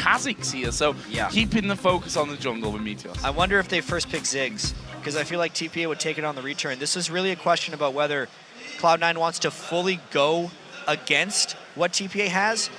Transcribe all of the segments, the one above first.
Kazakhs here. So keeping the focus on the jungle with Meteos. I wonder if they first pick Ziggs, because I feel like TPA would take it on the return. This is really a question about whether Cloud9 wants to fully go against what TPA has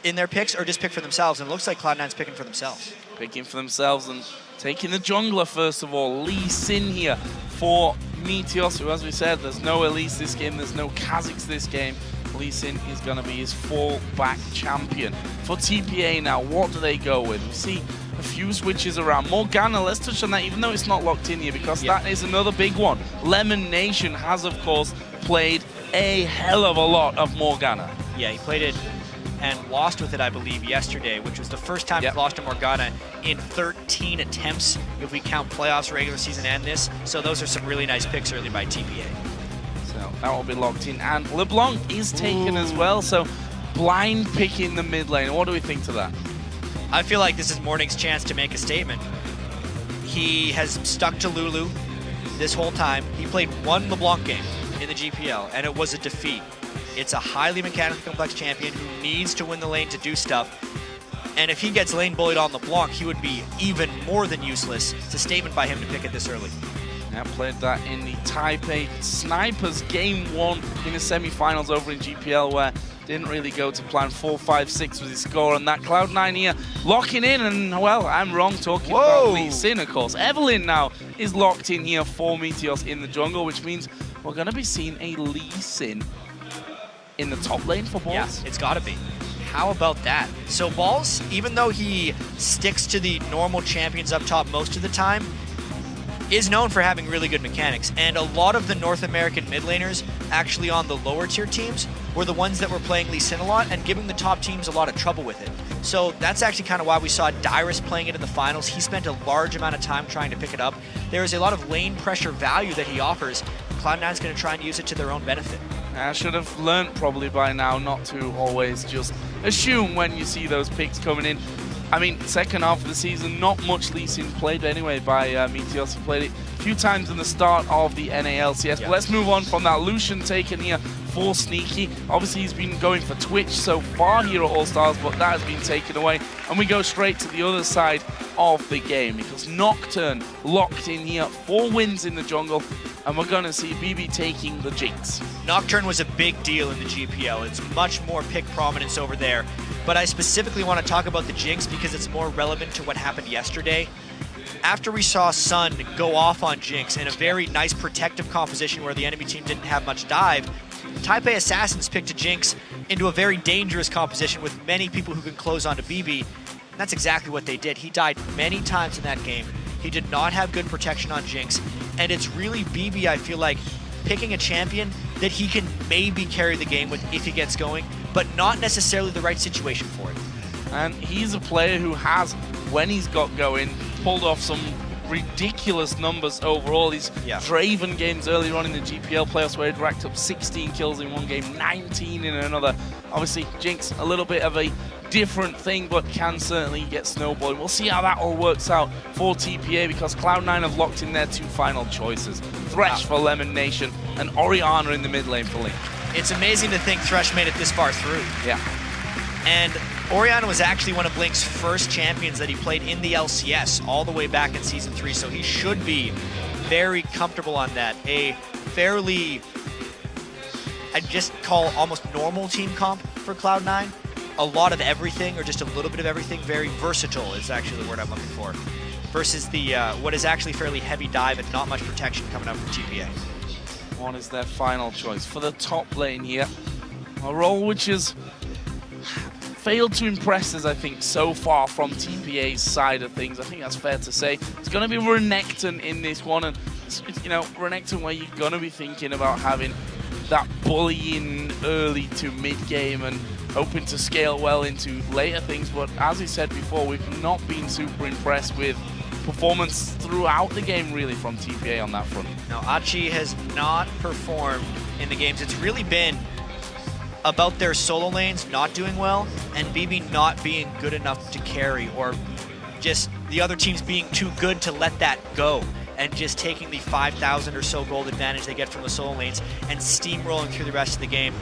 in their picks or just pick for themselves. And it looks like Cloud9's picking for themselves. Picking for themselves and taking the jungler first of all. Lee Sin here for Meteos, who, as we said, there's no Elise this game, there's no Kazakhs this game. Lee Sin is going to be his fallback champion. For TPA now, what do they go with? We see a few switches around. Morgana, let's touch on that, even though it's not locked in here, because that is another big one. Lemon Nation has, of course, played a hell of a lot of Morgana. Yeah, he played it and lost with it, I believe, yesterday, which was the first time he's lost to Morgana in 13 attempts, if we count playoffs, regular season, and this. So those are some really nice picks early by TPA. So that will be locked in. And LeBlanc is taken as well, so blind picking the mid lane. What do we think to that? I feel like this is Morning's chance to make a statement. He has stuck to Lulu this whole time. He played one LeBlanc game in the GPL, and it was a defeat. It's a highly mechanically complex champion who needs to win the lane to do stuff. And if he gets lane bullied on LeBlanc, he would be even more than useless. It's a statement by him to pick it this early. Yeah, played that in the Taipei Snipers game 1 in the semi-finals over in GPL, where didn't really go to plan. 4-5-6 was his score, and that Cloud9 here locking in, and well, I'm wrong talking about Lee Sin, of course. Evelyn now is locked in here for Meteos in the jungle, which means we're going to be seeing a Lee Sin in the top lane for Balls. Yeah, it's got to be. How about that? So Balls, even though he sticks to the normal champions up top most of the time, is known for having really good mechanics. And a lot of the North American mid laners actually on the lower tier teams were the ones that were playing Lee Sin a lot and giving the top teams a lot of trouble with it. So that's actually kind of why we saw Dyrus playing it in the finals. He spent a large amount of time trying to pick it up. There is a lot of lane pressure value that he offers. Cloud9's going to try and use it to their own benefit. I should have learned probably by now not to always just assume when you see those picks coming in. I mean, second half of the season, not much Lee Sin played anyway by Meteos. He played it a few times in the start of the NALCS. But let's move on from that. Lucian taken here for Sneaky. Obviously, he's been going for Twitch so far here at All-Stars, but that has been taken away. And we go straight to the other side of the game, because Nocturne locked in here, 4 wins in the jungle, and we're going to see BB taking the Jinx. Nocturne was a big deal in the GPL. It's much more pick prominence over there. But I specifically want to talk about the Jinx because it's more relevant to what happened yesterday. After we saw Sun go off on Jinx in a very nice protective composition where the enemy team didn't have much dive, Taipei Assassins picked a Jinx into a very dangerous composition with many people who can close onto BB. And that's exactly what they did. He died many times in that game. He did not have good protection on Jinx. And it's really BB, I feel like, picking a champion that he can maybe carry the game with if he gets going, but not necessarily the right situation for it. And he's a player who has, when he's got going, pulled off some ridiculous numbers overall. These Draven games earlier on in the GPL playoffs where he'd racked up 16 kills in one game, 19 in another. Obviously, Jinx, a little bit of a different thing, but can certainly get snowballing. We'll see how that all works out for TPA, because Cloud9 have locked in their 2 final choices. Thresh for Lemon Nation and Orianna in the mid lane for Link. It's amazing to think Thresh made it this far through. Yeah. And Orianna was actually one of Blink's first champions that he played in the LCS all the way back in Season 3, so he should be very comfortable on that. A fairly, I'd just call almost normal team comp for Cloud9. A lot of everything, or just a little bit of everything. Very versatile is actually the word I'm looking for. Versus the what is actually fairly heavy dive and not much protection coming out from TPA. What is their final choice for the top lane here? A role which has failed to impress us, I think, so far from TPA's side of things. I think that's fair to say. It's going to be Renekton in this one, and you know, Renekton where you're going to be thinking about having that bullying early to mid game and hoping to scale well into later things. But as we said before, we've not been super impressed with performance throughout the game, really, from TPA on that front. Now, Achi has not performed in the games. It's really been about their solo lanes not doing well and BB not being good enough to carry, or just the other teams being too good to let that go and just taking the 5,000 or so gold advantage they get from the solo lanes and steamrolling through the rest of the game.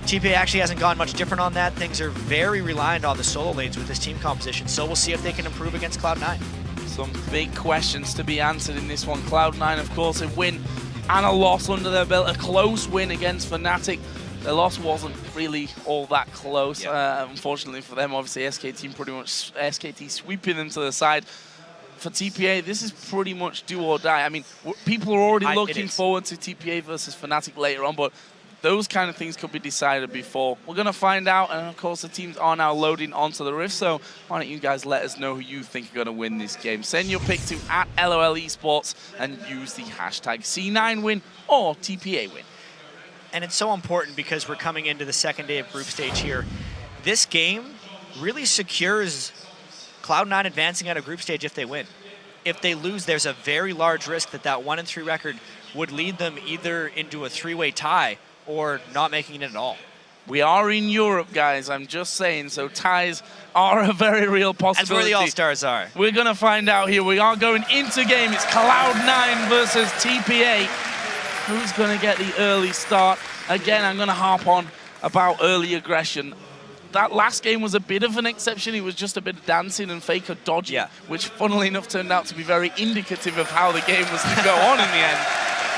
TPA actually hasn't gone much different on that. Things are very reliant on the solo lanes with this team composition, so we'll see if they can improve against Cloud9. Some big questions to be answered in this one. Cloud9, of course, a win and a loss under their belt. A close win against Fnatic. Their loss wasn't really all that close, unfortunately for them. Obviously, SKT sweeping them to the side. For TPA, this is pretty much do or die. I mean, people are already looking forward to TPA versus Fnatic later on, but those kind of things could be decided before. We're going to find out, and of course the teams are now loading onto the Rift, so why don't you guys let us know who you think are going to win this game. Send your pick to @LOL Esports and use the hashtag C9 win or TPA win. And it's so important because we're coming into the second day of group stage here. This game really secures Cloud9 advancing out of group stage if they win. If they lose, there's a very large risk that that 1-3 record would lead them either into a 3-way tie or not making it at all. We are in Europe, guys, I'm just saying, so ties are a very real possibility. That's where the All-Stars are. We're going to find out here. We are going into game. It's Cloud9 versus TPA. Who's going to get the early start? Again, I'm going to harp on about early aggression. That last game was a bit of an exception. It was just a bit of dancing and faker dodging, which funnily enough turned out to be very indicative of how the game was to go on in the end.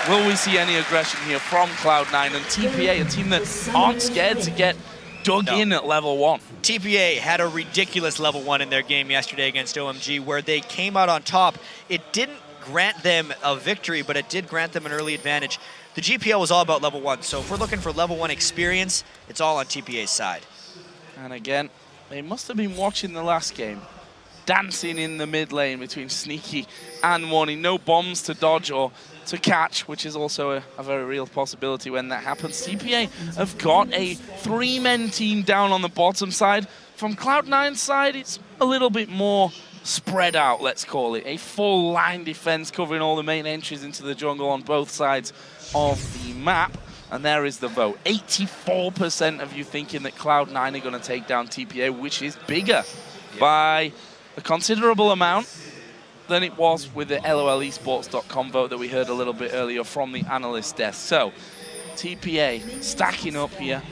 Will we see any aggression here from Cloud9 and TPA, a team that aren't scared to get dug in at level 1? TPA had a ridiculous level 1 in their game yesterday against OMG where they came out on top. It didn't grant them a victory, but it did grant them an early advantage. The GPL was all about level 1, so if we're looking for level 1 experience, it's all on TPA's side. And again, they must have been watching the last game. Dancing in the mid lane between Sneaky and Warning. No bombs to dodge or to catch, which is also a very real possibility when that happens. TPA have got a 3-man team down on the bottom side. From Cloud9's side, it's a little bit more spread out, let's call it. A full line defense covering all the main entries into the jungle on both sides of the map. And there is the vote. 84% of you thinking that Cloud9 are going to take down TPA, which is bigger by a considerable amount than it was with the LOLesports.com vote that we heard a little bit earlier from the analyst desk. So, TPA stacking up here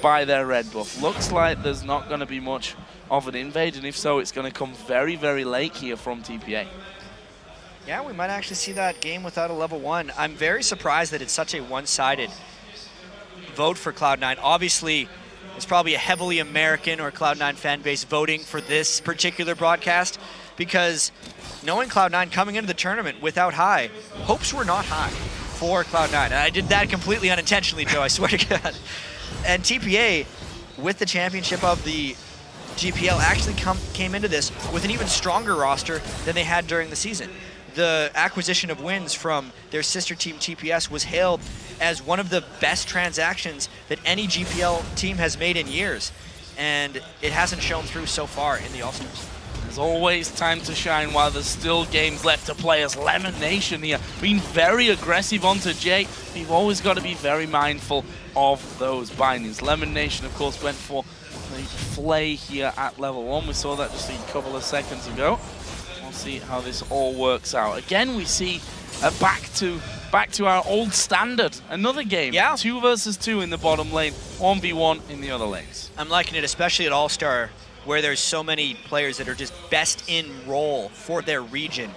by their red buff. Looks like there's not going to be much of an invade, and if so, it's going to come very, very late here from TPA. Yeah, we might actually see that game without a level 1. I'm very surprised that it's such a one-sided vote for Cloud9. Obviously, it's probably a heavily American or Cloud9 fan base voting for this particular broadcast because knowing Cloud9 coming into the tournament without high, hopes were not high for Cloud9. And I did that completely unintentionally, Joe, I swear to God. And TPA, with the championship of the GPL, actually came into this with an even stronger roster than they had during the season. The acquisition of wins from their sister team TPS was hailed as one of the best transactions that any GPL team has made in years, and it hasn't shown through so far in the All-Stars. There's always time to shine while there's still games left to play as Lemon Nation here, being very aggressive onto Jay. You've always got to be very mindful of those bindings. Lemon Nation, of course, went for the Flay here at level 1. We saw that just a couple of seconds ago. We'll see how this all works out. Again, we see back to our old standard. Another game. 2 versus 2 in the bottom lane, 1v1 in the other lanes. I'm liking it, especially at All-Star, where there's so many players that are just best in role for their region.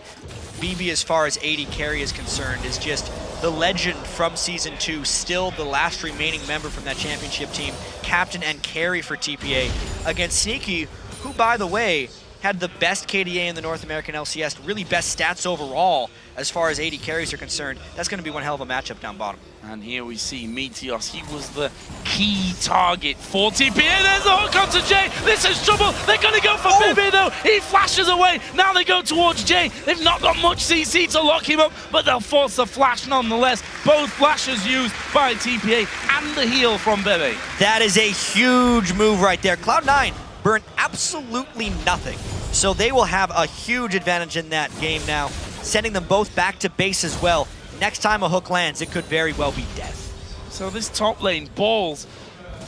BB, as far as AD carry is concerned, is just the legend from Season 2, still the last remaining member from that championship team, captain and carry for TPA, against Sneaky, who, by the way, had the best KDA in the North American LCS, really best stats overall as far as AD carries are concerned. That's going to be one hell of a matchup down bottom. And here we see Meteos. He was the key target for TPA. There's the hook onto Jay. This is trouble. They're going to go for Bibi, though. He flashes away. Now they go towards Jay. They've not got much CC to lock him up, but they'll force the flash nonetheless. Both flashes used by TPA and the heal from Bibi. That is a huge move right there. Cloud9 burn absolutely nothing. So they will have a huge advantage in that game now, sending them both back to base as well. Next time a hook lands, it could very well be death. So this top lane, Balls,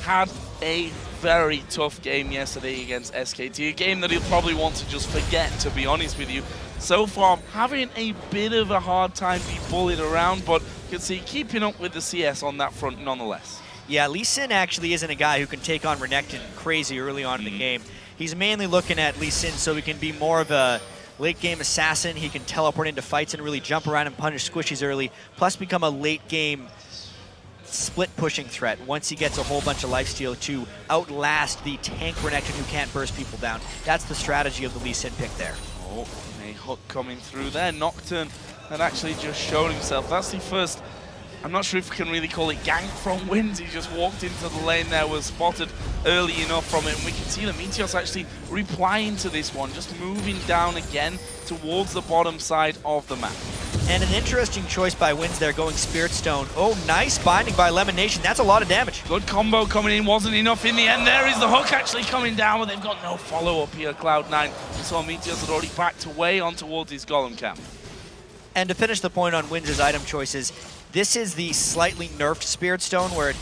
had a very tough game yesterday against SKT, a game that he'll probably want to just forget, to be honest with you. So far, having a bit of a hard time being bullied around, but you can see keeping up with the CS on that front nonetheless. Yeah, Lee Sin actually isn't a guy who can take on Renekton crazy early on in the game. He's mainly looking at Lee Sin so he can be more of a late-game assassin. He can teleport into fights and really jump around and punish squishies early, plus become a late-game split-pushing threat once he gets a whole bunch of lifesteal to outlast the tank Renekton who can't burst people down. That's the strategy of the Lee Sin pick there. Oh, a hook coming through there. Nocturne had actually just shown himself. That's the first, I'm not sure if we can really call it gank from Wins. He just walked into the lane there, was spotted early enough from it, and we can see the Meteors actually replying to this one, just moving down again towards the bottom side of the map. And an interesting choice by Wins there, going Spirit Stone. Oh, nice binding by Lemon Nation. That's a lot of damage. Good combo coming in, wasn't enough in the end. There is the hook actually coming down, but they've got no follow-up here, Cloud9. We saw Meteors had already backed away on towards his Golem camp. And to finish the point on Wins' item choices, this is the slightly nerfed Spirit Stone, where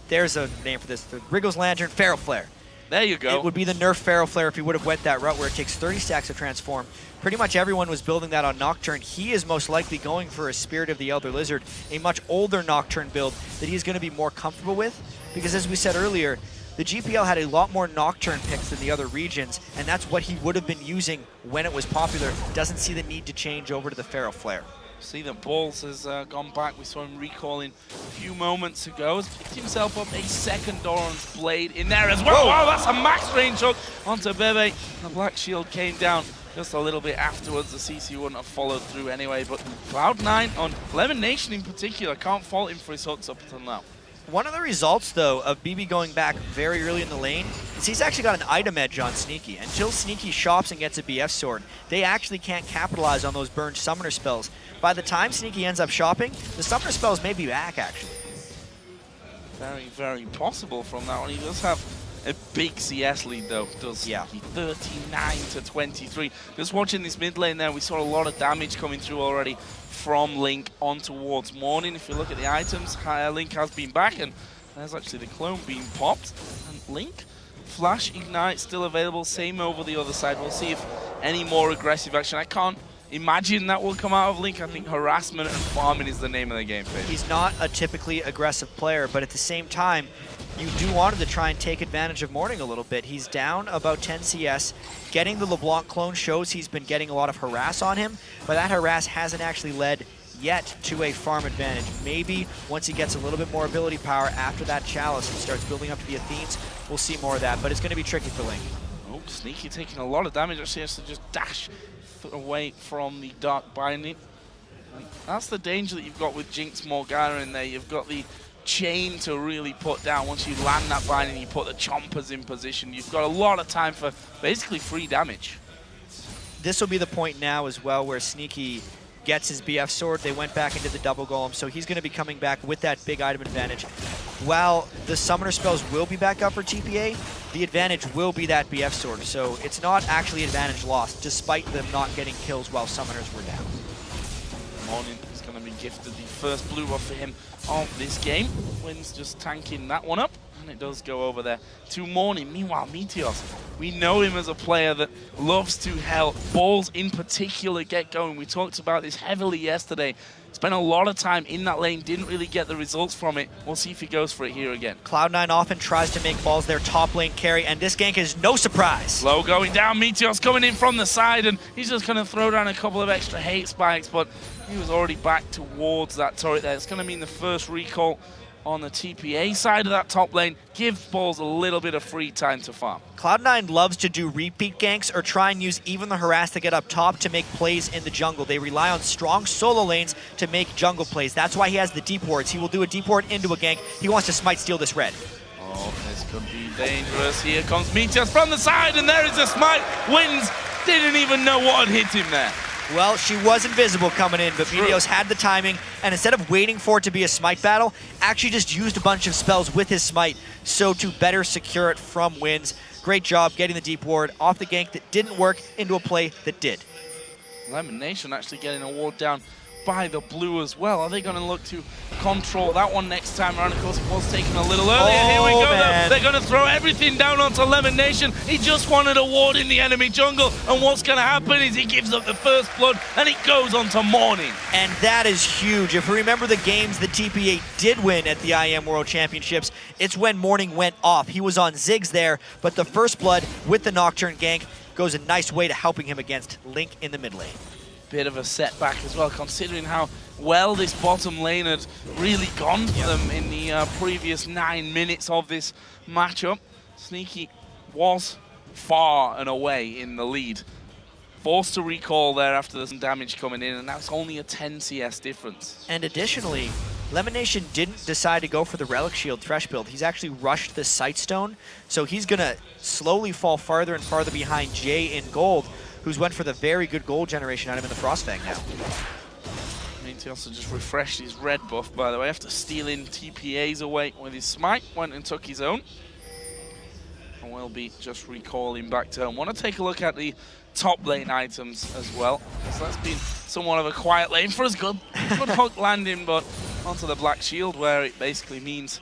there's a name for this, the Wriggles Lantern, Feral Flare. There you go. It would be the nerf Feral Flare if he would have went that route where it takes 30 stacks to transform. Pretty much everyone was building that on Nocturne. He is most likely going for a Spirit of the Elder Lizard, a much older Nocturne build that he's going to be more comfortable with, because as we said earlier, the GPL had a lot more Nocturne picks than the other regions, and that's what he would have been using when it was popular. Doesn't see the need to change over to the Feral Flare. See that Balls has gone back. We saw him recalling a few moments ago. Has picked himself up a second Doran's Blade in there as well. Wow, that's a max range hook onto Bebe. The Black Shield came down just a little bit afterwards. The CC wouldn't have followed through anyway, but Cloud9 on Lemon Nation in particular, can't fault him for his hooks up until now. One of the results, though, of BB going back very early in the lane is he's actually got an item edge on Sneaky. Until Sneaky shops and gets a BF sword, they actually can't capitalize on those burned summoner spells. By the time Sneaky ends up shopping, the summoner spells may be back, actually. Very, very possible from that one. He does have a big CS lead, though, does he? 39 to 23. Just watching this mid lane there, we saw a lot of damage coming through already from Link on towards Morning. If you look at the items, Link has been back, and there's actually the clone being popped. And Link, Flash, Ignite still available, same over the other side. We'll see if any more aggressive action. I can't imagine that will come out of Link. I think harassment and farming is the name of the game for him. He's not a typically aggressive player, but at the same time, you do want him to try and take advantage of Morning a little bit. He's down about 10 CS. Getting the LeBlanc clone shows he's been getting a lot of harass on him, but that harass hasn't actually led yet to a farm advantage. Maybe once he gets a little bit more ability power after that Chalice and starts building up to the Athenes, we'll see more of that, but it's going to be tricky for Link. Oh, Sneaky taking a lot of damage. Actually has to just dash away from the Dark Binding. And that's the danger that you've got with Jinx Morgana in there. You've got the chain to really put down. Once you land that binding, you put the chompers in position. You've got a lot of time for basically free damage. This will be the point now as well where Sneaky gets his BF sword. They went back into the double golem, so he's going to be coming back with that big item advantage. While the summoner spells will be back up for TPA, the advantage will be that BF sword, so it's not actually advantage lost, despite them not getting kills while summoners were down. Morning is going to be gifted the first blue buff for him of this game. Wins just tanking that one up, and it does go over there to Morning. Meanwhile, Meteos, we know him as a player that loves to help Balls in particular get going. We talked about this heavily yesterday. Spent a lot of time in that lane, didn't really get the results from it. We'll see if he goes for it here again. Cloud9 often tries to make Balls their top lane carry, and this gank is no surprise. Low going down, Meteos coming in from the side, and he's just going to throw down a couple of extra hate spikes, but he was already back towards that turret there. It's going to mean the first recall on the TPA side of that top lane. Give Balls a little bit of free time to farm. Cloud9 loves to do repeat ganks or try and use even the harass to get up top to make plays in the jungle. They rely on strong solo lanes to make jungle plays. That's why he has the deep wards. He will do a deep ward into a gank. He wants to smite steal this red. Oh, this could be dangerous. Here comes Meteos from the side, and there is a smite. Wins didn't even know what had hit him there. Well, she was invisible coming in, but Meteos had the timing, and instead of waiting for it to be a smite battle, actually just used a bunch of spells with his smite, so to better secure it from Wins. Great job getting the deep ward off the gank that didn't work into a play that did. Lemon Nation actually getting a ward down by the blue as well. Are they going to look to control that one next time around. Of course, it was taken a little earlier. Here we go, man. though. They're going to throw everything down onto Lemon Nation. He just wanted a ward in the enemy jungle, and what's going to happen is he gives up the first blood, and it goes on to Morning. And that is huge. If we remember the games the TPA did win at the IM World Championships, it's when Morning went off. He was on Ziggs there, but the first blood with the Nocturne gank goes a nice way to helping him against Link in the mid lane. Bit of a setback as well, considering how well this bottom lane had really gone for them in the previous 9 minutes of this matchup. Sneaky was far and away in the lead. Forced to recall there after there's some damage coming in, and that's only a 10 CS difference. And additionally, Lemon Nation didn't decide to go for the Relic Shield Thresh build. He's actually rushed the Sightstone, so he's going to slowly fall farther and farther behind Jay in gold, who's went for the very good gold generation out of him in the Frostfang now. He also just refreshed his red buff, by the way, after stealing TPAs away with his smite, went and took his own. And we'll be just recalling back to home. Want to take a look at the top lane items as well. So that's been somewhat of a quiet lane for us. Good hook landing, but onto the Black Shield, where it basically means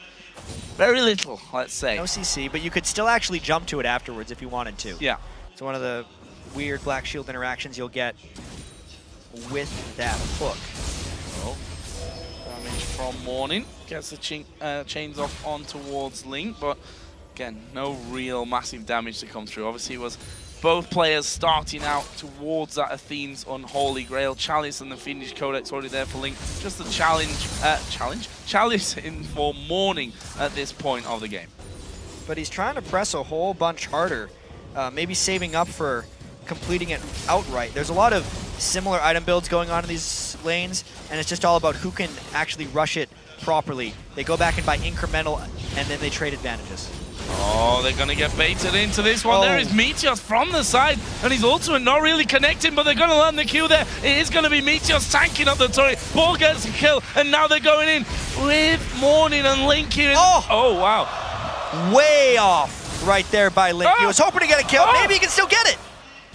very little, let's say. No CC, but you could still actually jump to it afterwards if you wanted to. Yeah. It's one of the weird Black Shield interactions you'll get with that hook. Oh, damage from Morning. Gets the chains off on towards Link, but again, no real massive damage to come through. Obviously, it was both players starting out towards that Athene's Unholy Grail. Chalice and the Fiendish Codex already there for Link. Just a Chalice in for Morning at this point of the game. But he's trying to press a whole bunch harder, maybe saving up for completing it outright. There's a lot of similar item builds going on in these lanes, and it's just all about who can actually rush it properly. They go back and buy incremental, and then they trade advantages. Oh, they're going to get baited into this one. There is Meteos from the side, and his ultimate not really connecting, but they're going to land the Q there. It is going to be Meteos tanking up the turret. Ball gets a kill, and now they're going in with Morning and Link here. Oh, wow. Way off right there by Link. He was hoping to get a kill. Maybe he can still get it.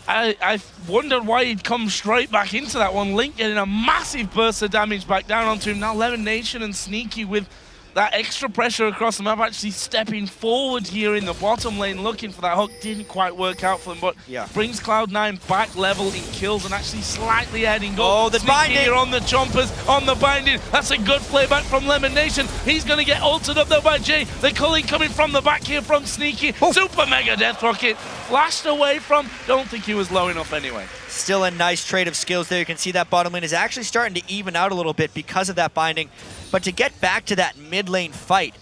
I wondered why he'd come straight back into that one. Link getting a massive burst of damage back down onto him. Now Lemon Nation and Sneaky with that extra pressure across the map, actually stepping forward here in the bottom lane, looking for that hook. Didn't quite work out for them, but brings Cloud9 back level in kills and actually slightly ahead in goal. Oh, the binding here on the chompers, on the binding. That's a good playback from Lemon Nation. He's going to get ulted up though by Jay. The culling coming from the back here from Sneaky. Super mega death rocket flashed away from. Don't think he was low enough anyway. Still a nice trade of skills there. You can see that bottom lane is actually starting to even out a little bit because of that binding. But to get back to that mid lane fight,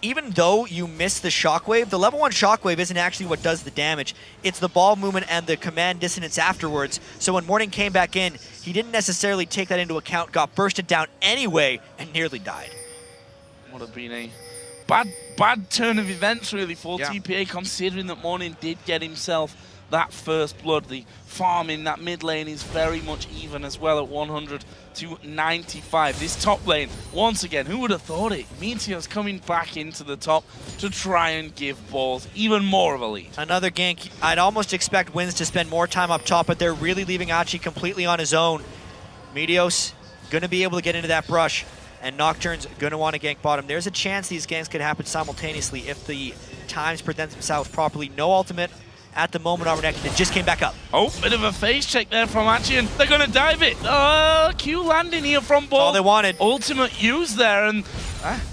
even though you miss the shockwave, the level 1 shockwave isn't actually what does the damage. It's the ball movement and the command dissonance afterwards. So when Morning came back in, he didn't necessarily take that into account, got bursted down anyway, and nearly died. Would have been a bad turn of events really for TPA, considering that Morning did get himself that first blood. The farm in that mid lane is very much even as well at 100 to 95. This top lane, once again, who would have thought it? Meteor's coming back into the top to try and give balls even more of a lead. Another gank. I'd almost expect Wins to spend more time up top, but they're really leaving Achi completely on his own. Meteos going to be able to get into that brush, and Nocturne's going to want to gank bottom. There's a chance these ganks could happen simultaneously if the times present themselves properly. No ultimate at the moment on Renekton. It just came back up. Oh, bit of a face check there from Achi, and they're going to dive it. Q landing here from Ball. That's all they wanted. Ultimate use there, and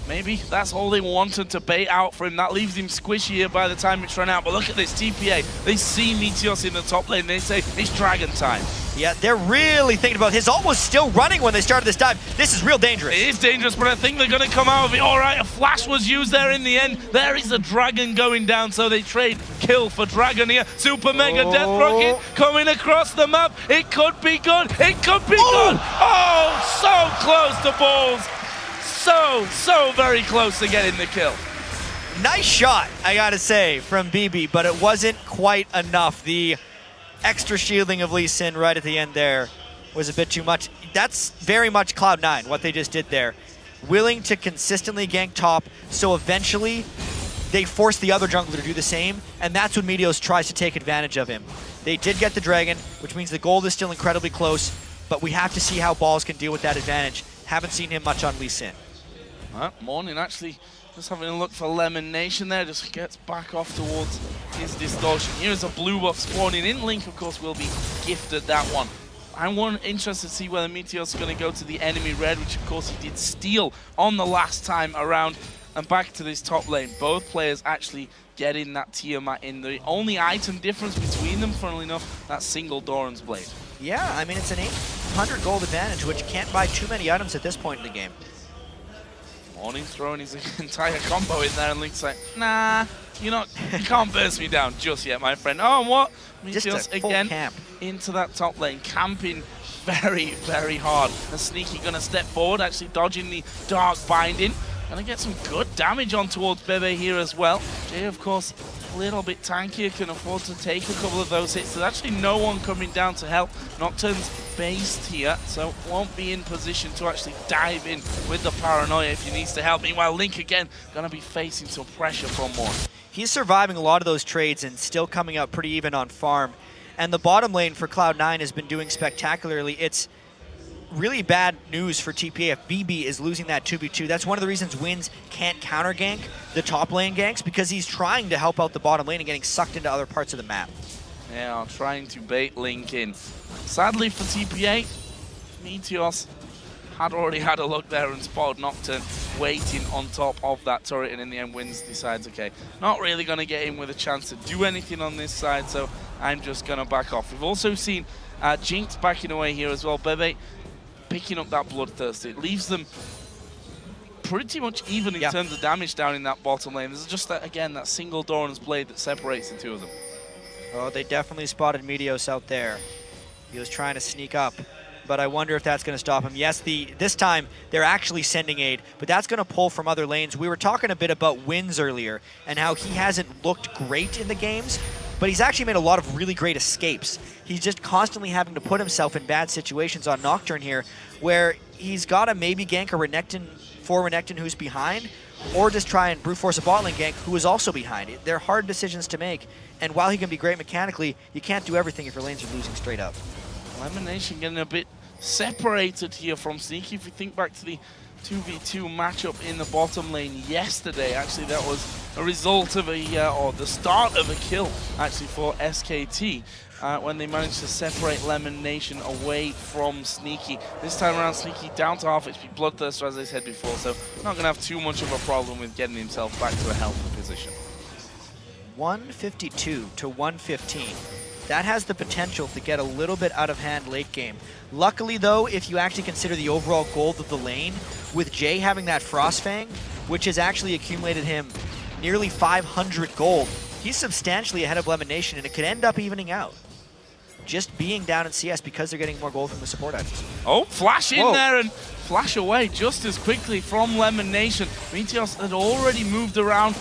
maybe that's all they wanted to bait out for him. That leaves him squishy here by the time it's run out. But look at this TPA. They see Meteos in the top lane. They say, it's Dragon time. Yeah, they're really thinking about it. His ult was still running when they started this dive. This is real dangerous. It is dangerous, but I think they're going to come out of it. All right, a flash was used there in the end. There is a Dragon going down, so they trade kill for Dragon here. Super mega death rocket coming across the map. It could be good. It could be good. Oh, so close to Balls. So very close to getting the kill. Nice shot, I gotta say, from BB, but it wasn't quite enough. The extra shielding of Lee Sin right at the end there was a bit too much. That's very much Cloud9, what they just did there. Willing to consistently gank top, so eventually they force the other jungler to do the same, and that's when Meteos tries to take advantage of him. They did get the dragon, which means the gold is still incredibly close, but we have to see how Balls can deal with that advantage. Haven't seen him much on Lee Sin. Morning actually just having a look for Lemon Nation there, just gets back off towards his distortion. Here's a blue buff spawning in. Link, of course, will be gifted that one. I'm interested to see whether Meteor's going to go to the enemy red, which of course he did steal on the last time around, and back to this top lane. Both players actually getting that Tiamat in. The only item difference between them, funnily enough, that single Doran's Blade. Yeah, I mean, it's an 800 gold advantage, which can't buy too many items at this point in the game. Morning throwing his entire combo in there, and Link's like, nah, you can't burst me down just yet, my friend. Oh, and what? Just again camp into that top lane, camping very, very hard. And Sneaky gonna step forward, actually dodging the Dark Binding. Gonna get some good damage on towards Bebe here as well. Jay, of course, a little bit tankier, can afford to take a couple of those hits. There's actually no one coming down to help. Nocturne's based here, so won't be in position to actually dive in with the paranoia if he needs to help. Meanwhile, Link again gonna be facing some pressure from Morn. He's surviving a lot of those trades and still coming out pretty even on farm. And the bottom lane for Cloud9 has been doing spectacularly. It's really bad news for TPA if BB is losing that 2v2. That's one of the reasons Wins can't counter gank the top lane ganks, because he's trying to help out the bottom lane and getting sucked into other parts of the map. Yeah, trying to bait Link in. Sadly for TPA, Meteos had already had a look there and spotted Nocturne waiting on top of that turret, and in the end Wins decides, okay, not really going to get him with a chance to do anything on this side, so I'm just going to back off. We've also seen Jinx backing away here as well. Bebe picking up that Bloodthirst. It leaves them pretty much even in terms of damage down in that bottom lane. There's just that, again, that single Doran's Blade that separates the two of them. Oh, they definitely spotted Meteos out there. He was trying to sneak up, but I wonder if that's going to stop him. Yes, this time they're actually sending aid, but that's going to pull from other lanes. We were talking a bit about Wins earlier and how he hasn't looked great in the games, but he's actually made a lot of really great escapes. He's just constantly having to put himself in bad situations on Nocturne here, where he's got to maybe gank a Renekton for Renekton who's behind, or just try and brute force a bot lane gank who is also behind. They're hard decisions to make, and while he can be great mechanically, you can't do everything if your lanes are losing straight up. Lemon Nation getting a bit separated here from Sneaky. If you think back to the 2v2 matchup in the bottom lane yesterday, actually that was a result of or the start of a kill actually for SKT when they managed to separate Lemon Nation away from Sneaky. This time around, Sneaky down to half HP Bloodthirster, as I said before, so not going to have too much of a problem with getting himself back to a healthy position. 152 to 115. That has the potential to get a little bit out of hand late game. Luckily though, if you actually consider the overall gold of the lane, with Jay having that Frostfang, which has actually accumulated him nearly 500 gold, he's substantially ahead of Lemon Nation, and it could end up evening out. Just being down in CS because they're getting more gold from the support items. Oh, flash in there and flash away just as quickly from Lemon Nation. Meteos had already moved around,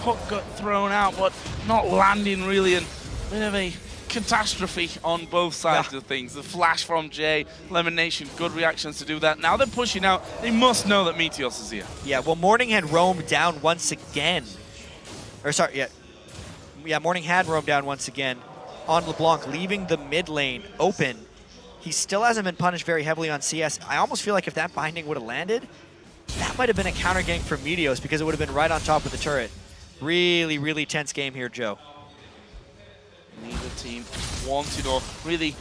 hook got thrown out, but not landing really, and a bit of a catastrophe on both sides of things. The flash from Jay, Lemon Nation, good reactions to do that. Now they're pushing out. They must know that Meteos is here. Yeah, well, Morning had roamed down once again. Or sorry, Morning had roamed down once again on LeBlanc, leaving the mid lane open. He still hasn't been punished very heavily on CS. I almost feel like if that binding would have landed, that might have been a counter gank for Meteos, because it would have been right on top of the turret. Really, really tense game here, Joe. Neither team wanted or really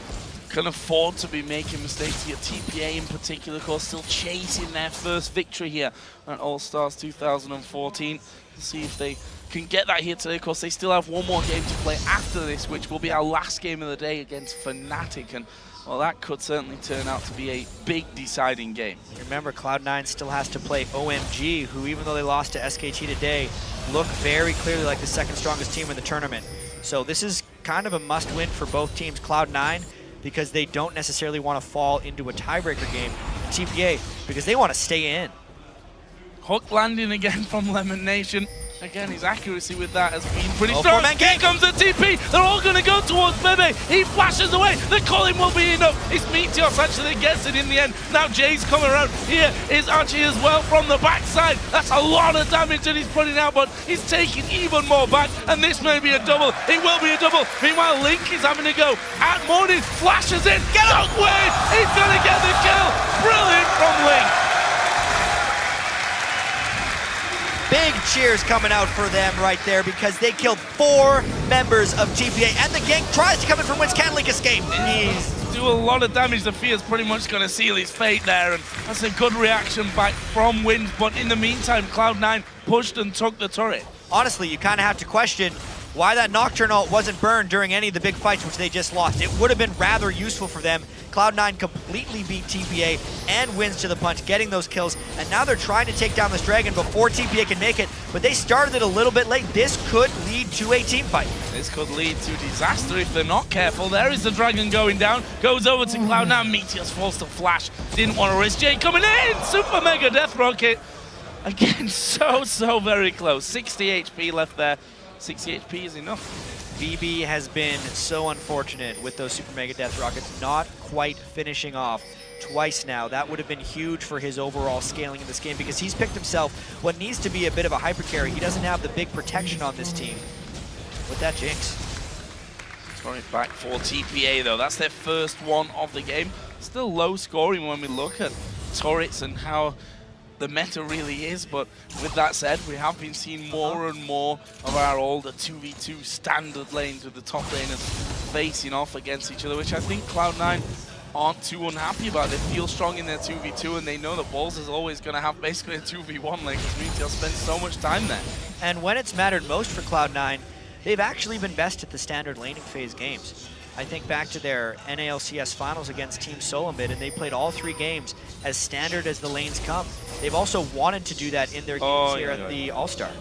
can afford to be making mistakes here. TPA in particular, of course, still chasing their first victory here at All-Stars 2014. We'll see if they can get that here today. Of course, they still have one more game to play after this, which will be our last game of the day against Fnatic. And, well, that could certainly turn out to be a big deciding game. Remember, Cloud9 still has to play OMG, who, even though they lost to SKT today, look very clearly like the second strongest team in the tournament. So this is kind of a must-win for both teams. Cloud9, because they don't necessarily want to fall into a tiebreaker game. TPA, because they want to stay in. Hook landing again from Lemon Nation. Again, his accuracy with that has been pretty strong. Here comes the TP. They're all going to go towards Bebe. He flashes away. The calling will be enough. It's Meteos actually gets it in the end. Now Jay's coming around. Here is Archie as well from the backside. That's a lot of damage that he's putting out, but he's taking even more back. And this may be a double. It will be a double. Meanwhile, Link is having to go. At Morning flashes in. Get out, Wade. He's going to get the kill. Brilliant from Link. Big cheers coming out for them right there because they killed 4 members of TPA, and the gang tries to come in from whence Canlink escaped. He's do a lot of damage. The Fear's pretty much going to seal his fate there, and that's a good reaction back from Wind. But in the meantime, Cloud9 pushed and took the turret. Honestly, you kind of have to question why that Nocturne ult wasn't burned during any of the big fights which they just lost. It would have been rather useful for them. Cloud9 completely beat TPA and wins to the punch, getting those kills, and now they're trying to take down this Dragon before TPA can make it, but they started it a little bit late. This could lead to a team fight. This could lead to disaster if they're not careful. There is the Dragon going down, goes over to Cloud9. Meteor's forced to flash, didn't want to risk. Jay coming in, super mega death rocket. Again, so very close. 60 HP left there. 60 HP is enough. BB has been so unfortunate with those super mega death rockets, not quite finishing off twice now. That would have been huge for his overall scaling in this game because he's picked himself what needs to be a bit of a hyper carry. He doesn't have the big protection on this team with that Jinx. Throwing it back for TPA though. That's their first one of the game. Still low scoring when we look at turrets and how the meta really is, but with that said, we have been seeing more and more of our older 2v2 standard lanes with the top laners facing off against each other, which I think Cloud9 aren't too unhappy about. They feel strong in their 2v2 and they know that Balls is always going to have basically a 2v1 lane because Meteor spends so much time there. And when it's mattered most for Cloud9, they've actually been best at the standard laning phase games. I think back to their NALCS finals against Team Solomid, and they played all 3 games as standard as the lanes come. They've also wanted to do that in their games here at the All-Star.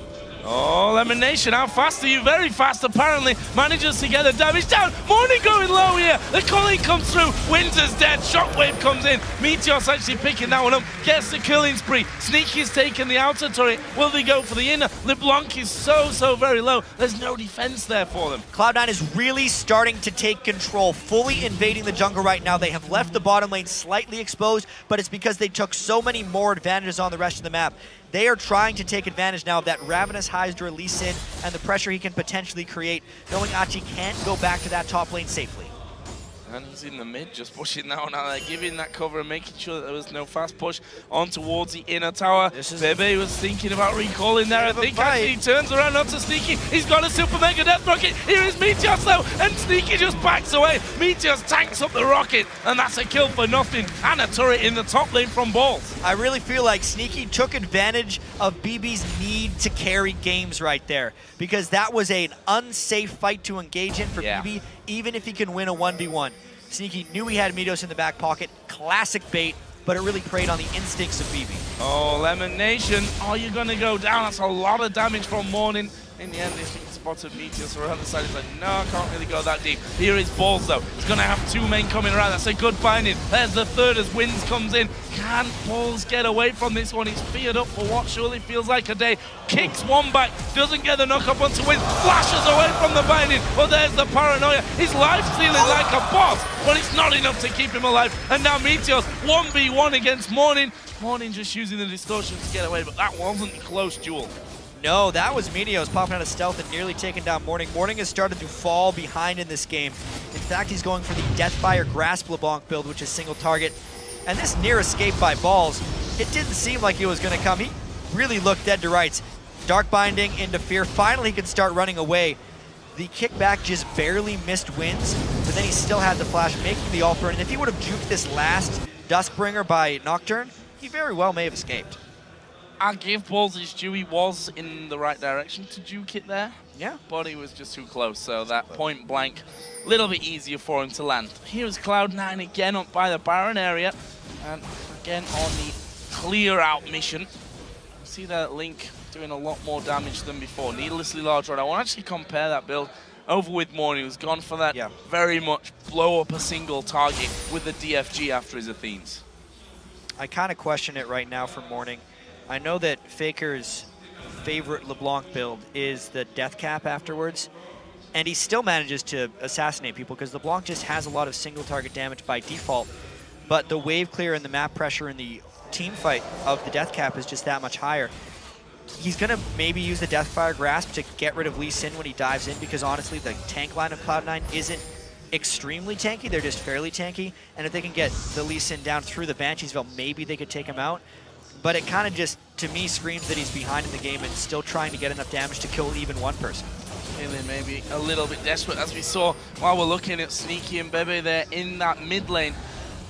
Oh, Elimination, how fast are you? Very fast, apparently. Manages to get the damage down. Morning going low here. The Colleen comes through. Winter's dead. Shockwave comes in. Meteor's actually picking that one up. Gets the killing spree. Sneaky's taking the outer turret. Will they go for the inner? LeBlanc is so very low. There's no defense there for them. Cloud9 is really starting to take control, fully invading the jungle right now. They have left the bottom lane slightly exposed, but it's because they took so many more advantages on the rest of the map. They are trying to take advantage now of that Ravenous Hydra Lee Sin and the pressure he can potentially create, knowing Achi can't go back to that top lane safely. And he's in the mid, just pushing that one out there, giving that cover and making sure that there was no fast push on towards the inner tower. Bebe was thinking about recalling there. I think actually he turns around onto Sneaky. He's got a super mega death rocket. Here is Meteos though, and Sneaky just backs away. Meteos tanks up the rocket, and that's a kill for nothing. And a turret in the top lane from Balls. I really feel like Sneaky took advantage of BB's need to carry games right there, because that was an unsafe fight to engage in for BB, even if he can win a 1v1. Sneaky knew he had Meteos in the back pocket. Classic bait, but it really preyed on the instincts of BB. Oh, Elimination. Are you going to go down? That's a lot of damage from Morning. In the end, he spotted Meteos around the side. He's like, no, I can't really go that deep. Here is Balls, though. He's going to have 2 men coming around. That's a good finding. There's the third as Winds comes in. Can Balls get away from this one? He's feared up for what surely feels like a day. Kicks one back. Doesn't get the knock up onto Winds. Flashes away from the binding. But there's the paranoia. His life stealing like a boss, but it's not enough to keep him alive. And now Meteos 1v1 against Morning. Morning just using the distortion to get away, but that wasn't a close duel. No, that was Meteos popping out of stealth and nearly taking down Morning. Morning has started to fall behind in this game. In fact, he's going for the Deathfire Grasp LeBlanc build, which is single target. And this near escape by Balls, it didn't seem like it was going to come. He really looked dead to rights. Dark Binding into Fear. Finally, he can start running away. The kickback just barely missed Winds, but then he still had the flash, making the ult burn. And if he would have juked this last Duskbringer by Nocturne, he very well may have escaped. I'll give Balls his due. He was in the right direction to juke it there. Yeah. But he was just too close, so that point blank, a little bit easier for him to land. Here's Cloud9 again up by the Baron area, and again on the clear out mission. See that Link doing a lot more damage than before. Needlessly large run. I want to actually compare that build over with Morning, who's gone for that very much blow up a single target with the DFG after his Athenes. I kind of question it right now for Morning. I know that Faker's favorite LeBlanc build is the death cap afterwards, and he still manages to assassinate people because LeBlanc just has a lot of single target damage by default, but the wave clear and the map pressure in the team fight of the death cap is just that much higher. He's going to maybe use the Deathfire Grasp to get rid of Lee Sin when he dives in, because honestly the tank line of Cloud9 isn't extremely tanky, they're just fairly tanky, and if they can get the Lee Sin down through the Banshesville, maybe they could take him out. but it kind of just, to me, screams that he's behind in the game and still trying to get enough damage to kill even one person. Feeling maybe a little bit desperate, as we saw while we're looking at Sneaky and Bebe there in that mid lane.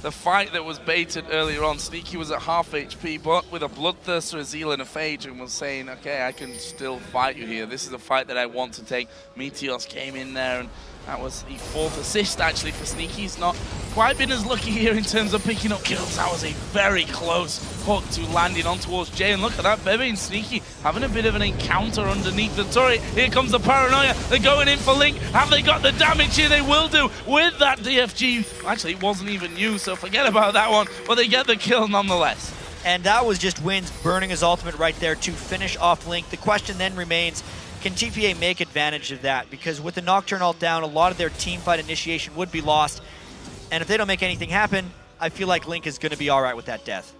The fight that was baited earlier on, Sneaky was at half HP, but with a Bloodthirster, a Zeal, and a Phage, and was saying, okay, I can still fight you here. This is a fight that I want to take. Meteos came in there, and that was the 4th assist, actually, for Sneaky. He's not quite been as lucky here in terms of picking up kills. That was a very close hook to landing on towards Jay, and look at that, Bebe and Sneaky having a bit of an encounter underneath the turret. Here comes the Paranoia. They're going in for Link. Have they got the damage here? They will do with that DFG. Actually, it wasn't even used, so forget about that one, but they get the kill nonetheless. And that was just Wins burning his ultimate right there to finish off Link. The question then remains, can TPA make advantage of that? Because with the Nocturne ult down, a lot of their team fight initiation would be lost. And if they don't make anything happen, I feel like Link is going to be all right with that death.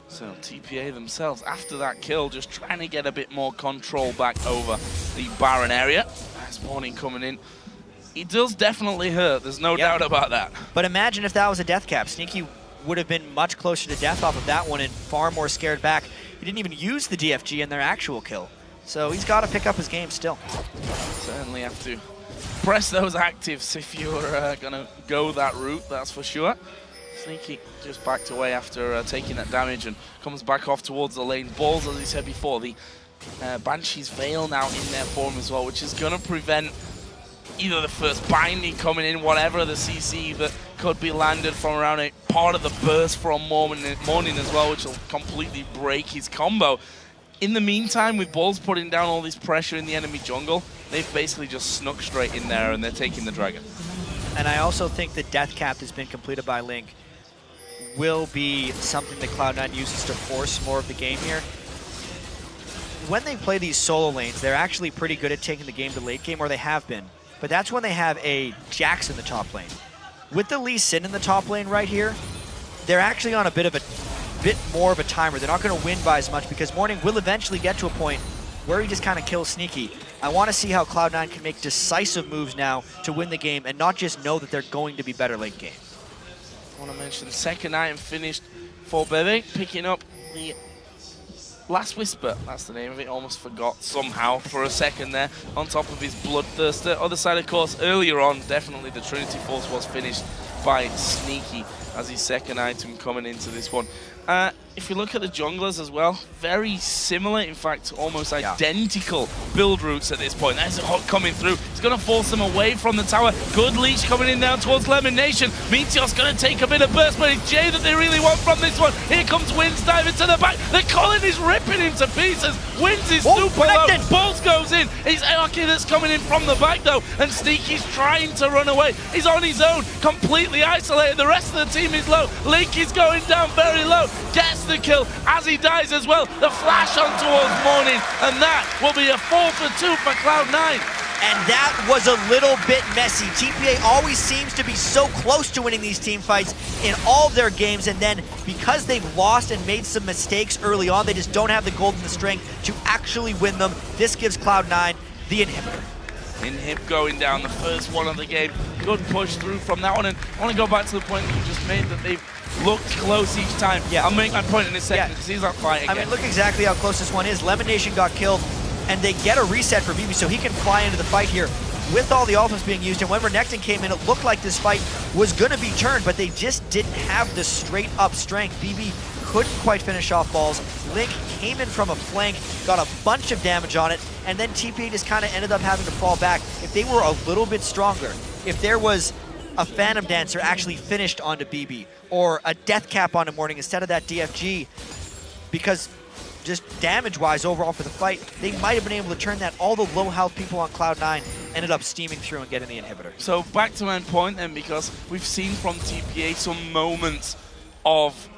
So TPA themselves, after that kill, just trying to get a bit more control back over the Baron area. Nice warning coming in. It does definitely hurt, there's no doubt about that. But imagine if that was a death cap. Sneaky would have been much closer to death off of that one and far more scared back. He didn't even use the DFG in their actual kill. So he's got to pick up his game still. Certainly have to press those actives if you're going to go that route, that's for sure. Sneaky just backed away after taking that damage and comes back off towards the lane. Balls, as he said before, the Banshee's Veil now in their form as well, which is going to prevent either the first binding coming in, whatever the CC that could be landed from around a part of the burst from morning as well, which will completely break his combo. In the meantime, with Balls putting down all this pressure in the enemy jungle, they've basically just snuck straight in there and they're taking the dragon. And I also think the death cap that's been completed by Link will be something that Cloud9 uses to force more of the game here. When they play these solo lanes, they're actually pretty good at taking the game to late game, or they have been. But that's when they have a Jax in the top lane. With the Lee Sin in the top lane right here, they're actually on a bit more of a timer. They're not going to win by as much because Morning will eventually get to a point where he just kind of kills Sneaky. I want to see how Cloud9 can make decisive moves now to win the game and not just know that they're going to be better late game. I want to mention the second item finished for Bebe, picking up the Last Whisper, that's the name of it, almost forgot somehow for a second there, on top of his Bloodthirster. Other side, of course, earlier on, definitely the Trinity Force was finished by Sneaky as his second item coming into this one. If you look at the junglers as well, very similar, in fact, almost identical build routes at this point. There's a hook coming through. It's going to force them away from the tower. Good leash coming in down towards Lemon Nation. Meteor's going to take a bit of burst, but it's Jay that they really want from this one. Here comes Wins diving to the back. The Colin is ripping him to pieces. Wins is super low. Balls goes in. He's Aoki that's coming in from the back, though, and Sneaky's trying to run away. He's on his own, completely isolated. The rest of the team is low. Link is going down very low. Gets the kill as he dies as well. The flash on towards Morning, and that will be a 4-for-2 for Cloud9. And that was a little bit messy. TPA always seems to be so close to winning these team fights in all of their games, and then because they've lost and made some mistakes early on, they just don't have the gold and the strength to actually win them. This gives Cloud9 the inhibitor. Inhib going down, the first one of the game. Good push through from that one, and I want to go back to the point that you just made, that they've looked close each time. I'll make my point in a second because he's not fighting. I mean, look exactly how close this one is. Lemon Nation got killed, and they get a reset for BB, so he can fly into the fight here with all the ultimates being used. And when Renekton came in, it looked like this fight was going to be turned, but they just didn't have the straight-up strength. BB couldn't quite finish off Balls. Link came in from a flank, got a bunch of damage on it, and then TPA just kind of ended up having to fall back. If they were a little bit stronger, if there was a Phantom Dancer actually finished onto BB, or a Death Cap onto Morning instead of that DFG, because just damage-wise overall for the fight, they might have been able to turn that. All the low-health people on Cloud9 ended up steaming through and getting the inhibitor. So back to my point then, because we've seen from TPA some moments of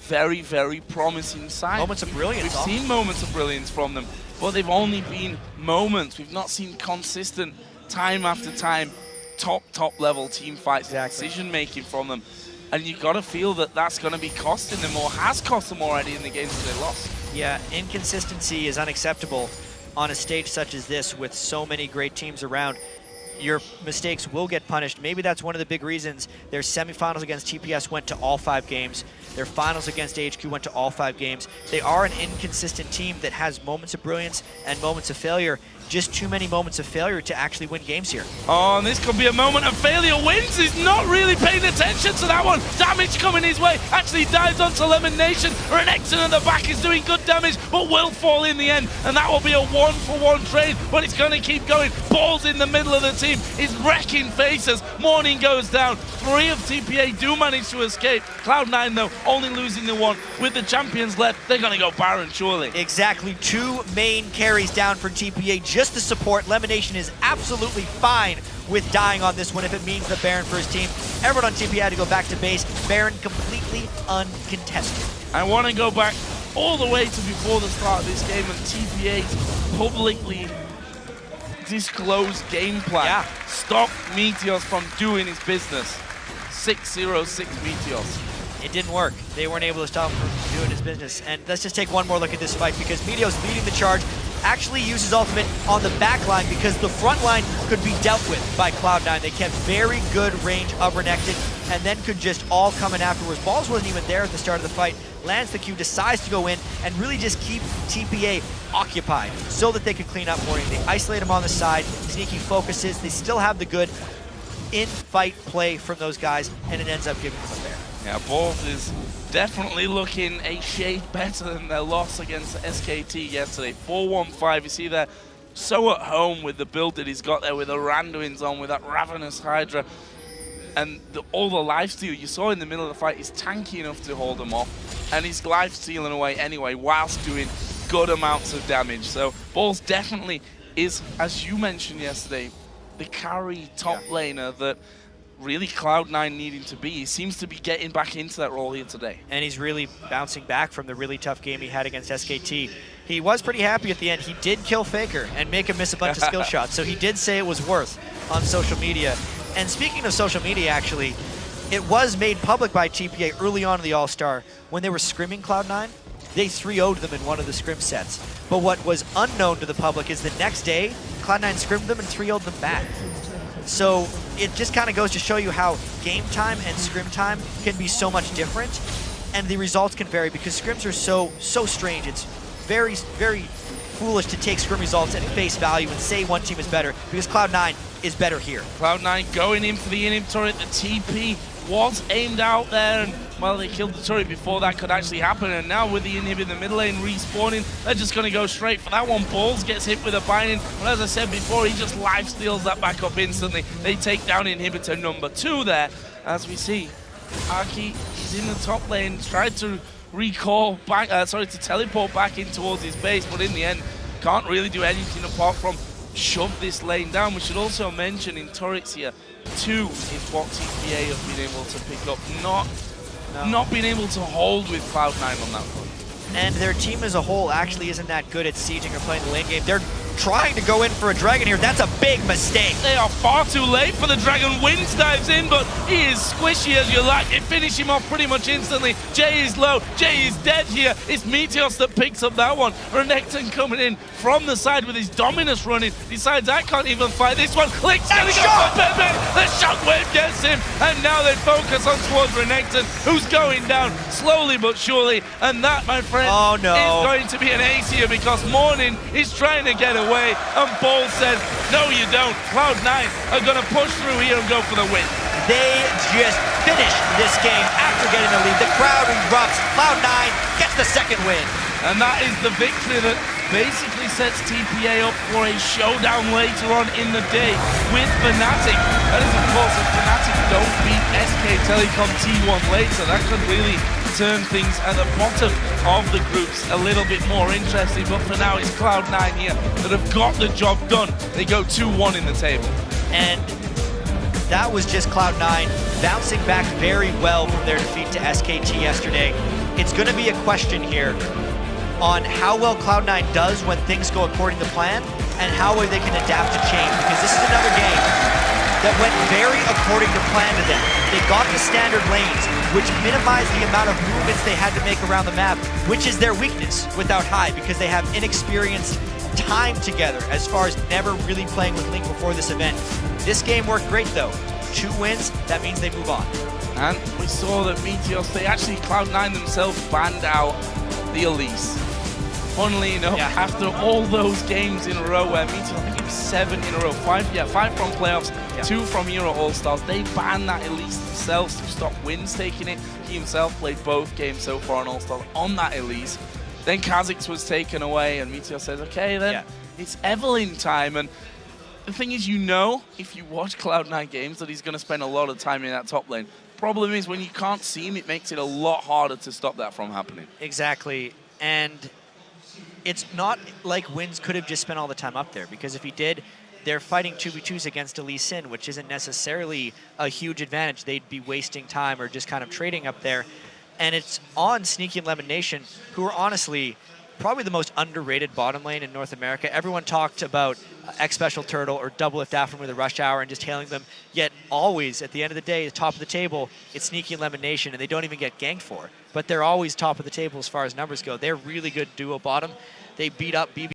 very, very promising signs. Moments of brilliance. We've seen moments of brilliance from them, but they've only been moments. We've not seen consistent, time after time, top level team fights, decision making from them. And you've got to feel that that's going to be costing them, or has cost them already in the games that they lost. Yeah, inconsistency is unacceptable on a stage such as this with so many great teams around. Your mistakes will get punished. Maybe that's one of the big reasons their semifinals against TPS went to all 5 games. Their finals against HQ went to all 5 games. They are an inconsistent team that has moments of brilliance and moments of failure. Just too many moments of failure to actually win games here. Oh, and this could be a moment of failure. Wins is not really paying attention to that one. Damage coming his way. Actually dives onto Lemon Nation. Renekton at the back is doing good damage, but will fall in the end. And that will be a 1-for-1 trade, but it's going to keep going. Balls in the middle of the team is wrecking faces. Morning goes down. 3 of TPA do manage to escape. Cloud9, though, only losing the 1. With the champions left, they're going to go Baron, surely. Exactly. 2 main carries down for TPA. Just the support. Lemonation is absolutely fine with dying on this one if it means the Baron for his team. Everyone on TPA had to go back to base. Baron completely uncontested. I want to go back all the way to before the start of this game and TPA's publicly disclosed game plan. Yeah. Stop Meteos from doing his business. 6-0-6 Meteos. It didn't work. They weren't able to stop him from doing his business. And let's just take one more look at this fight because Meteos leading the charge actually uses ultimate on the back line because the front line could be dealt with by Cloud9. They kept very good range of Renekton and then could just all come in afterwards. Balls wasn't even there at the start of the fight. Lands the Q, decides to go in and really just keep TPA occupied so that they could clean up Morning. They isolate him on the side, sneaky focuses. They still have the good in-fight play from those guys and it ends up giving them a bear. Yeah, Balls is definitely looking a shade better than their loss against SKT yesterday. 4-1-5, you see they're so at home with the build that he's got there with the Randuin's on, with that Ravenous Hydra. And all the lifesteal you saw in the middle of the fight is tanky enough to hold them off. And he's lifestealing away anyway whilst doing good amounts of damage. So Balls definitely is, as you mentioned yesterday, the carry top laner that really Cloud9 needing to be. He seems to be getting back into that role here today. And he's really bouncing back from the really tough game he had against SKT. He was pretty happy at the end. He did kill Faker and make him miss a bunch of skill shots, so he did say it was worth on social media. And speaking of social media, actually, it was made public by TPA early on in the All-Star when they were scrimming Cloud9. They 3-0'd them in one of the scrim sets. But what was unknown to the public is the next day, Cloud9 scrimmed them and 3-0'd them back. So it just kind of goes to show you how game time and scrim time can be so much different, and the results can vary because scrims are so strange. It's very, very foolish to take scrim results at face value and say one team is better because Cloud9 is better here. Cloud9 going in for the inhib turret. The TP was aimed out there, and well, they killed the turret before that could actually happen, and now with the inhib in the middle lane respawning, they're just going to go straight for that one. Balls gets hit with a binding, but as I said before, he just life steals that back up instantly. They take down inhibitor number 2 there, as we see. Aki is in the top lane, tried to recall back, to teleport back in towards his base, but in the end, can't really do anything apart from shove this lane down. We should also mention in turrets here, 2 is what TPA have been able to pick up, not being able to hold with Cloud9 on that front. And their team as a whole actually isn't that good at sieging or playing the lane game. They're trying to go in for a dragon here. That's a big mistake. They are far too late for the dragon. Wins dives in, but he is squishy as you like. It finish him off pretty much instantly. Jay is low. Jay is dead here. It's Meteos that picks up that one. Renekton coming in from the side with his Dominus running. Decides I can't even fight this one. Link's gonna go for Pepe. The shockwave gets him. And now they focus on towards Renekton, who's going down slowly but surely. And that, my friend, is going to be an ace here because Morning is trying to get away. And Ball said, no you don't. Cloud9 are going to push through here and go for the win. They just finished this game after getting the lead. The crowd erupts. Cloud9 gets the second win. And that is the victory that basically sets TPA up for a showdown later on in the day with Fnatic. That is, of course, if Fnatic don't beat SK Telecom T1 later, that could really turn things at the bottom of the groups a little bit more interesting. But for now, it's Cloud9 here that have got the job done. They go 2-1 in the table. And that was just Cloud9 bouncing back very well from their defeat to SKT yesterday. It's going to be a question here on how well Cloud9 does when things go according to plan and how well they can adapt to change, because this is another game that went very according to plan to them. They got the standard lanes, which minimized the amount of movements they had to make around the map, which is their weakness without High, because they have inexperienced time together as far as never really playing with Link before this event. This game worked great though. 2 wins, that means they move on. And we saw that Meteos, they actually, Cloud9 themselves banned out the Elise. Funnily enough, after all those games in a row where Meteos, I think it was 7 in a row, 5 from playoffs, 2 from Euro All-Stars, they banned that Elise themselves to stop Wins taking it. He himself played both games so far on All-Stars on that Elise. Then Kha'Zix was taken away, and Meteos says, okay, then it's Evelynn time. And the thing is, if you watch Cloud9 games, that he's going to spend a lot of time in that top lane. Problem is, when you can't see him, it makes it a lot harder to stop that from happening. Exactly. And it's not like Wins could have just spent all the time up there, because if he did, they're fighting 2v2s against a Lee Sin, which isn't necessarily a huge advantage. They'd be wasting time or just kind of trading up there. And it's on Sneaky and Lemon Nation, who are honestly probably the most underrated bottom lane in North America. Everyone talked about X Special Turtle or Double Lift After with a Rush Hour and just hailing them. Yet always, at the end of the day, the top of the table, it's Sneaky and Lemon Nation, and they don't even get ganked for. But they're always top of the table as far as numbers go. They're really good duo bottom. They beat up BB